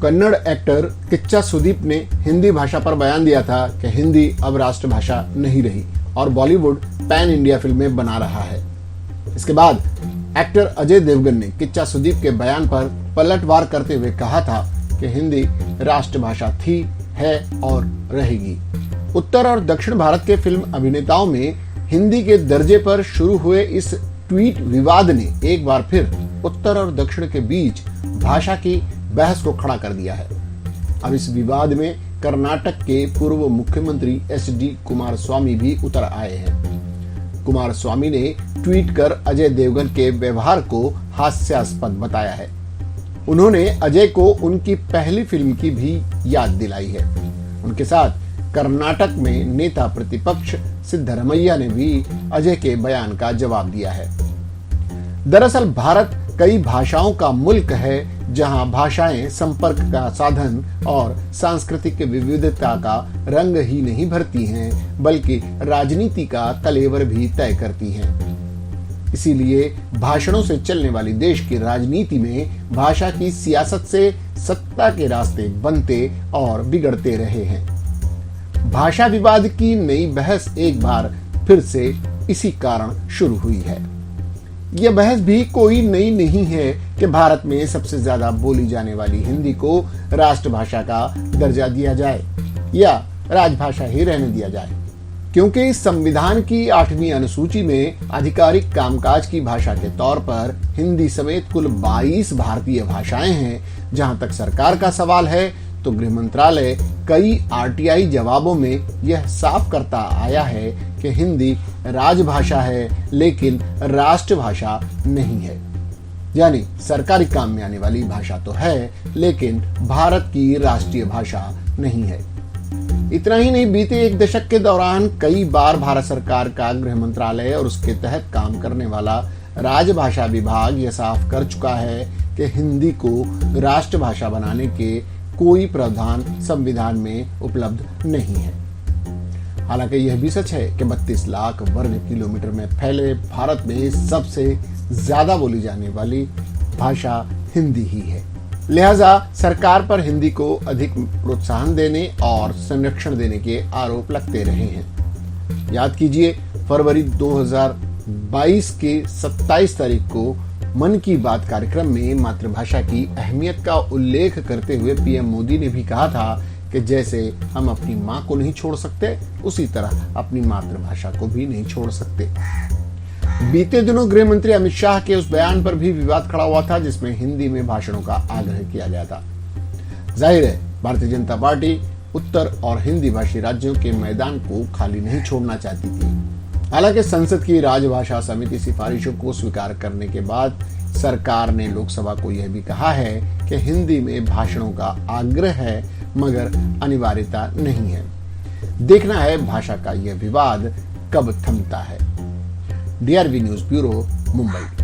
Kannada actor Kichcha Sudeep ने हिंदी भाषा पर बयान दिया था कि हिंदी अब राष्ट्रभाषा नहीं रही और बॉलीवुड पैन इंडिया फिल्में बना रहा है। इसके बाद एक्टर अजय देवगन ने किच्चा सुदीप के बयान पर पलटवार करते हुए कहा था कि हिंदी राष्ट्रभाषा थी, है और रहेगी। उत्तर और दक्षिण भारत के फिल्म अभिनेताओं में हिंदी के दर्जे पर शुरू हुए इस ट्वीट विवाद ने एक बार फिर उत्तर और दक्षिण के बीच भाषा की बहस को खड़ा कर दिया है। अब इस विवाद में कर्नाटक के पूर्व मुख्यमंत्री SD कुमारस्वामी भी उतर आए हैं। कुमारस्वामी ने ट्वीट कर अजय देवगन के व्यवहार को हास्यास्पद बताया है। उन्होंने अजय को उनकी पहली फिल्म की भी याद दिलाई है। उनके साथ कर्नाटक में नेता प्रतिपक्ष सिद्धरमैया ने भी अजय के बयान का जवाब दिया है। दरअसल भारत कई भाषाओं का मुल्क है, जहां भाषाएं संपर्क का साधन और सांस्कृतिक विविधता का रंग ही नहीं भरती हैं, बल्कि राजनीति का कलेवर भी तय करती हैं। इसीलिए भाषणों से चलने वाली देश की राजनीति में भाषा की सियासत से सत्ता के रास्ते बनते और बिगड़ते रहे हैं। भाषा विवाद की नई बहस एक बार फिर से इसी कारण शुरू हुई है। यह बहस भी कोई नई नहीं है कि भारत में सबसे ज्यादा बोली जाने वाली हिंदी को राष्ट्रभाषा का दर्जा दिया जाए या राजभाषा ही रहने दिया जाए, क्योंकि इस संविधान की 8वीं अनुसूची में आधिकारिक कामकाज की भाषा के तौर पर हिंदी समेत कुल 22 भारतीय भाषाएं हैं। जहां तक सरकार का सवाल है तो गृह मंत्रालय कई RTI जवाबों में यह साफ करता आया है कि हिंदी राजभाषा है, लेकिन राष्ट्रभाषा नहीं है। यानी सरकारी काम में आने वाली भाषा तो है, लेकिन भारत की राष्ट्रीय भाषा नहीं है। इतना ही नहीं, बीते एक दशक के दौरान कई बार भारत सरकार का गृह मंत्रालय और उसके तहत काम करने वाला राजभाषा विभाग यह साफ कर चुका है कि हिंदी को राष्ट्रभाषा बनाने के कोई प्रावधान संविधान में उपलब्ध नहीं है। हालांकि यह भी सच है कि 32 लाख वर्ग किलोमीटर में फैले भारत में सबसे ज्यादा बोली जाने वाली भाषा हिंदी ही है। लिहाजा सरकार पर हिंदी को अधिक प्रोत्साहन देने और संरक्षण देने के आरोप लगते रहे हैं। याद कीजिए, फरवरी 2022 के 27 तारीख को मन की बात कार्यक्रम में मातृभाषा की अहमियत का उल्लेख करते हुए PM मोदी ने भी कहा था कि जैसे हम अपनी माँ को नहीं छोड़ सकते, उसी तरह अपनी मातृभाषा को भी नहीं छोड़ सकते। बीते दिनों गृह मंत्री अमित शाह के उस बयान पर भी विवाद खड़ा हुआ था, जिसमें हिंदी में भाषणों का आग्रह किया गया था। जाहिर है, भारतीय जनता पार्टी उत्तर और हिंदी भाषी राज्यों के मैदान को खाली नहीं छोड़ना चाहती थी। हालांकि संसद की राजभाषा समिति सिफारिशों को स्वीकार करने के बाद सरकार ने लोकसभा को यह भी कहा है कि हिंदी में भाषणों का आग्रह है, मगर अनिवार्यता नहीं है। देखना है भाषा का यह विवाद कब थमता है। DRV news bureau, Mumbai.